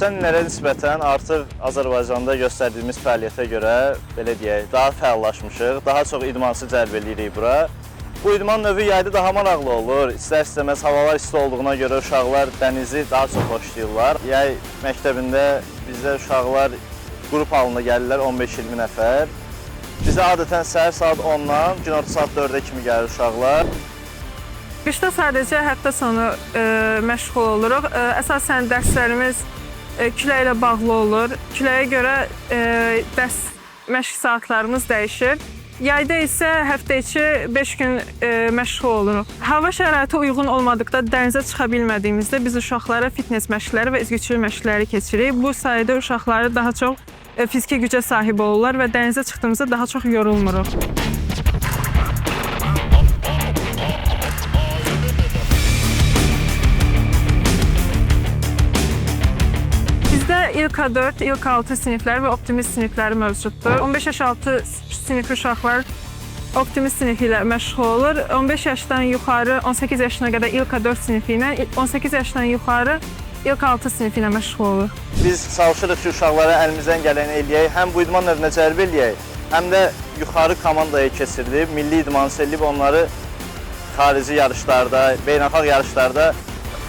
Ötən illərə nisbətən artıq Azərbaycanda göstərdiyimiz fəaliyyətə görə, belə deyək, daha fəallaşmışıq, daha çox idmançı cəlb edirik bura. Bu idman növü yayda daha maraqlı olur. İstər-istəməz havalar isti olduğuna görə uşaqlar dənizi daha çox xoşlayırlar. Yay məktəbində bizdə uşaqlar qrup halında gəlirlər 15-20 nəfər. Bizə adətən səhər saat 10-dan günorta saat 4-ə kimi gəlir uşaqlar. Qışda sadəcə həftə sonu məşğul oluruq. Əsasən dərslərimiz küləklə bağlı olur. Küləyə görə dərs məşq saatlarımız dəyişir. Yayda isə həftə içi 5 gün məşğul oluruq. Hava şəraiti uyğun olmadıqda dənizə çıxa bilmədiyimizdə biz uşaqlara fitness məşqləri və üzgüçülük məşqləri keçiririk. Bu sayədə uşaqları daha çox fiziki gücə sahib olurlar və dənizə çıxdığımızda daha çox yorulmuruq. Bizdə ilk 4, ilk 6 sinifləri və optimist sinifləri mövcuddur. 15 yaş altı sinif uşaqlar optimist sinifi ilə məşğul olur. 15 yaşdan yuxarı 18 yaşına qədər ilk 4 sinifi ilə, 18 yaşdan yuxarı ilk 6 sinifi ilə məşğul olur. Biz çalışırıq ki, uşaqlara əlimizdən gələni eləyək, həm bu idman növünə cəlb eləyək, həm də yuxarı komandaya keçirilib, milli idmançı eləyib onları xarici yarışlarda, beynəlxalq yarışlarda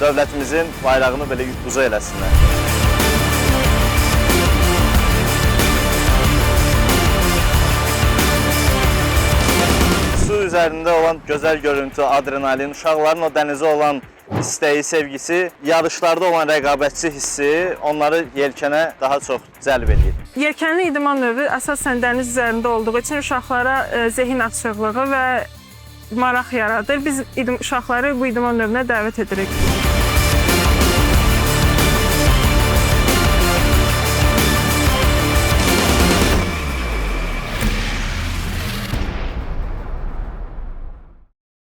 dövlətimizin bayrağını belə uca eləsinlər. Su üzərində olan gözəl görüntü, adrenalin, uşaqların o dənizə olan istəyi, sevgisi, yarışlarda olan rəqabətçi hissi onları yelkənə daha çox cəlb edir. Yelkənli idman növü əsasən dəniz üzərində olduğu üçün uşaqlara zehin açıqlığı və maraq yaradır. Biz uşaqları bu idman növünə dəvət edirik.